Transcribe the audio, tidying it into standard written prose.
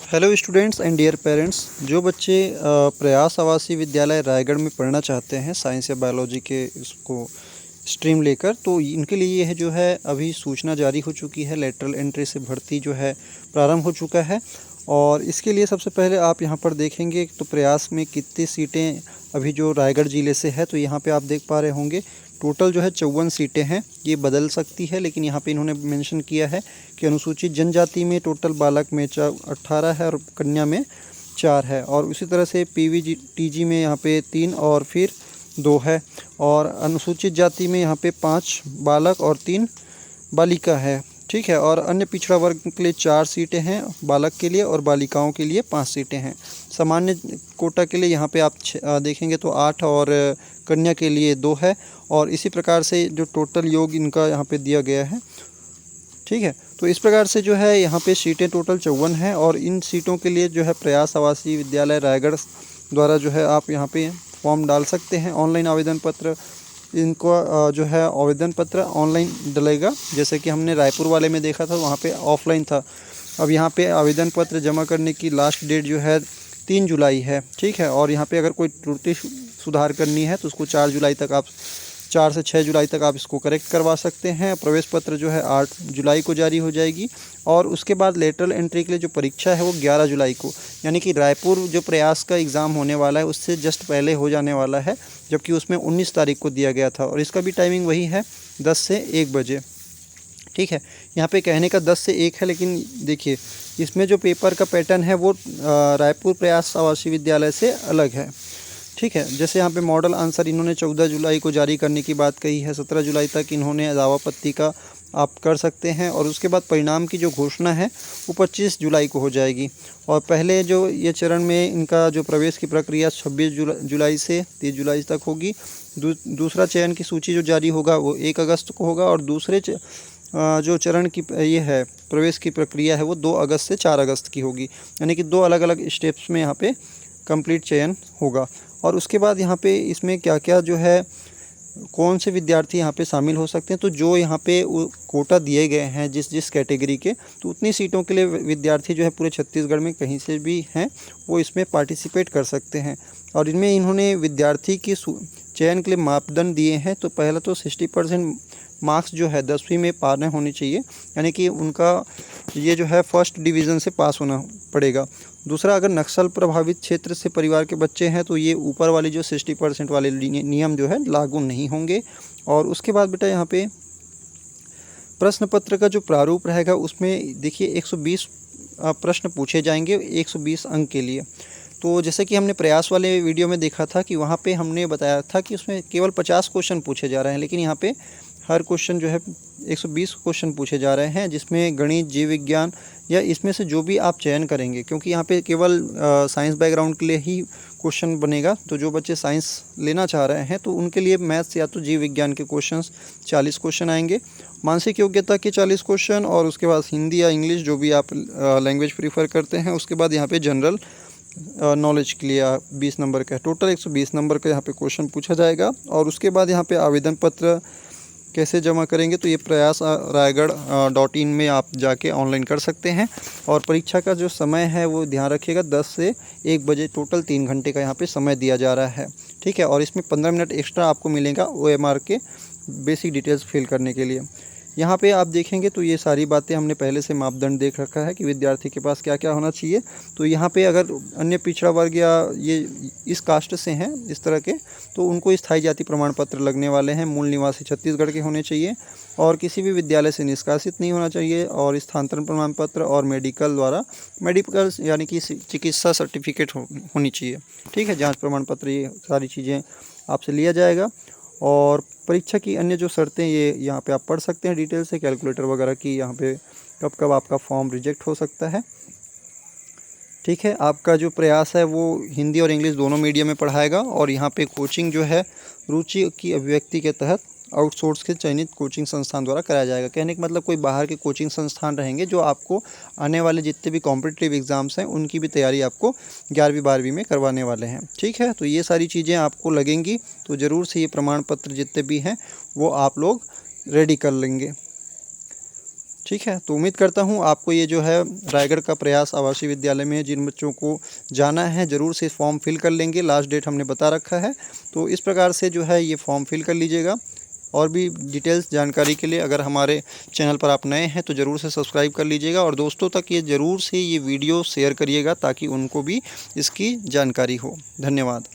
Hello students and dear parents. जो बच्चे प्रयास आवासीय विद्यालय रायगढ़ में पढ़ना चाहते हैं साइंस या बायोलॉजी के इसको स्ट्रीम लेकर, तो इनके लिए यह जो है अभी सूचना जारी हो चुकी है। लेटरल एंट्री से भर्ती जो है प्रारंभ हो चुका है। और इसके लिए सबसे पहले आप यहाँ पर देखेंगे तो प्रयास में कितनी सीटें अभी जो रायगढ़ ज़िले से है, तो यहाँ पे आप देख पा रहे होंगे टोटल जो है 54 सीटें हैं। ये बदल सकती है, लेकिन यहाँ पे इन्होंने मेंशन किया है कि अनुसूचित जनजाति में टोटल बालक में 18 है और कन्या में 4 है। और उसी तरह से PVTG में यहाँ पे 3 और फिर 2 है। और अनुसूचित जाति में यहाँ पे 5 बालक और 3 बालिका है। ठीक है। और अन्य पिछड़ा वर्ग के लिए 4 सीटें हैं बालक के लिए, और बालिकाओं के लिए 5 सीटें हैं। सामान्य कोटा के लिए यहाँ पे आप देखेंगे तो 8 और कन्या के लिए 2 है। और इसी प्रकार से जो टोटल योग इनका यहाँ पे दिया गया है। ठीक है। तो इस प्रकार से जो है यहाँ पे सीटें टोटल 54 हैं। और इन सीटों के लिए जो है प्रयास आवासीय विद्यालय रायगढ़ द्वारा जो है आप यहाँ पे फॉर्म डाल सकते हैं। ऑनलाइन आवेदन पत्र इनको जो है आवेदन पत्र ऑनलाइन डलेगा, जैसे कि हमने रायपुर वाले में देखा था वहाँ पे ऑफलाइन था। अब यहाँ पे आवेदन पत्र जमा करने की लास्ट डेट जो है 3 जुलाई है। ठीक है। और यहाँ पे अगर कोई त्रुटि सुधार करनी है तो उसको 4 जुलाई तक आप 4 से 6 जुलाई तक आप इसको करेक्ट करवा सकते हैं। प्रवेश पत्र जो है 8 जुलाई को जारी हो जाएगी। और उसके बाद लेटरल एंट्री के लिए जो परीक्षा है वो 11 जुलाई को, यानी कि रायपुर जो प्रयास का एग्ज़ाम होने वाला है उससे जस्ट पहले हो जाने वाला है, जबकि उसमें 19 तारीख को दिया गया था। और इसका भी टाइमिंग वही है 10 से 1 बजे। ठीक है। यहाँ पे कहने का 10 से 1 है, लेकिन देखिए इसमें जो पेपर का पैटर्न है वो रायपुर प्रयास आवासीय विद्यालय से अलग है। ठीक है। जैसे यहाँ पे मॉडल आंसर इन्होंने 14 जुलाई को जारी करने की बात कही है। 17 जुलाई तक इन्होंने दावापत्ती का आप कर सकते हैं। और उसके बाद परिणाम की जो घोषणा है वो 25 जुलाई को हो जाएगी। और पहले जो ये चरण में इनका जो प्रवेश की प्रक्रिया 26 जुलाई से 30 जुलाई तक होगी। दूसरा चयन की सूची जो जारी होगा वो 1 अगस्त को होगा। और दूसरे जो चरण की ये है प्रवेश की प्रक्रिया है वो 2 अगस्त से 4 अगस्त की होगी, यानी कि 2 अलग अलग स्टेप्स में यहाँ पे कंप्लीट चयन होगा। और उसके बाद यहाँ पे इसमें क्या क्या जो है कौन से विद्यार्थी यहाँ पे शामिल हो सकते हैं, तो जो यहाँ पे कोटा दिए गए हैं जिस कैटेगरी के, तो उतनी सीटों के लिए विद्यार्थी जो है पूरे छत्तीसगढ़ में कहीं से भी हैं वो इसमें पार्टिसिपेट कर सकते हैं। और इनमें इन्होंने विद्यार्थी की चयन के लिए मापदंड दिए हैं। तो पहला तो 60% मार्क्स जो है 10वीं में पार होने चाहिए, यानी कि उनका ये जो है फर्स्ट डिवीज़न से पास होना पड़ेगा। दूसरा, अगर नक्सल प्रभावित क्षेत्र से परिवार के बच्चे हैं तो ये ऊपर वाले जो 60% वाले नियम जो है लागू नहीं होंगे। और उसके बाद बेटा यहाँ पे प्रश्न पत्र का जो प्रारूप रहेगा उसमें देखिए 120 प्रश्न पूछे जाएंगे 120 अंक के लिए। तो जैसे कि हमने प्रयास वाले वीडियो में देखा था कि वहाँ पे हमने बताया था कि उसमें केवल 50 क्वेश्चन पूछे जा रहे हैं, लेकिन यहाँ पे हर क्वेश्चन जो है 120 क्वेश्चन पूछे जा रहे हैं, जिसमें गणित, जीव विज्ञान या इसमें से जो भी आप चयन करेंगे, क्योंकि यहाँ पे केवल साइंस बैकग्राउंड के लिए ही क्वेश्चन बनेगा। तो जो बच्चे साइंस लेना चाह रहे हैं तो उनके लिए मैथ्स या तो जीव विज्ञान के क्वेश्चंस 40 क्वेश्चन आएंगे, मानसिक योग्यता के 40 क्वेश्चन, और उसके बाद हिंदी या इंग्लिश जो भी आप लैंग्वेज प्रीफर करते हैं। उसके बाद यहाँ पे जनरल नॉलेज के लिए 20 नंबर का, टोटल 120 नंबर का यहाँ पे क्वेश्चन पूछा जाएगा। और उसके बाद यहाँ पे आवेदन पत्र कैसे जमा करेंगे, तो ये प्रयास raigad.in में आप जाके ऑनलाइन कर सकते हैं। और परीक्षा का जो समय है वो ध्यान रखिएगा 10 से 1 बजे, टोटल 3 घंटे का यहाँ पे समय दिया जा रहा है। ठीक है। और इसमें 15 मिनट एक्स्ट्रा आपको मिलेगा OMR के बेसिक डिटेल्स फिल करने के लिए। यहाँ पे आप देखेंगे तो ये सारी बातें हमने पहले से मापदंड देख रखा है कि विद्यार्थी के पास क्या क्या होना चाहिए। तो यहाँ पे अगर अन्य पिछड़ा वर्ग या ये इस कास्ट से हैं इस तरह के, तो उनको स्थायी जाति प्रमाण पत्र लगने वाले हैं। मूल निवासी छत्तीसगढ़ के होने चाहिए, और किसी भी विद्यालय से निष्कासित नहीं होना चाहिए, और स्थानांतरण प्रमाण पत्र और मेडिकल यानी कि चिकित्सा सर्टिफिकेट होनी चाहिए। ठीक है। जाँच प्रमाण पत्र, ये सारी चीज़ें आपसे लिया जाएगा। और परीक्षा की अन्य जो शर्तें ये यहाँ पे आप पढ़ सकते हैं डिटेल से, कैलकुलेटर वगैरह की, यहाँ पे कब कब आपका फॉर्म रिजेक्ट हो सकता है। ठीक है। आपका जो प्रयास है वो हिंदी और इंग्लिश दोनों मीडियम में पढ़ाएगा। और यहाँ पे कोचिंग जो है रुचि की अभिव्यक्ति के तहत आउटसोर्स के चयनित कोचिंग संस्थान द्वारा कराया जाएगा। कहने का मतलब कोई बाहर के कोचिंग संस्थान रहेंगे जो आपको आने वाले जितने भी कॉम्पिटिटिव एग्ज़ाम्स हैं उनकी भी तैयारी आपको 11वीं 12वीं में करवाने वाले हैं। ठीक है। तो ये सारी चीज़ें आपको लगेंगी, तो ज़रूर से ये प्रमाण पत्र जितने भी हैं वो आप लोग रेडी कर लेंगे। ठीक है, तो उम्मीद करता हूँ आपको ये जो है रायगढ़ का प्रयास आवासीय विद्यालय में जिन बच्चों को जाना है ज़रूर से फॉर्म फिल कर लेंगे। लास्ट डेट हमने बता रखा है, तो इस प्रकार से जो है ये फॉर्म फिल कर लीजिएगा। और भी डिटेल्स जानकारी के लिए अगर हमारे चैनल पर आप नए हैं तो ज़रूर से सब्सक्राइब कर लीजिएगा और दोस्तों तक ये ज़रूर से ये वीडियो शेयर करिएगा ताकि उनको भी इसकी जानकारी हो। धन्यवाद।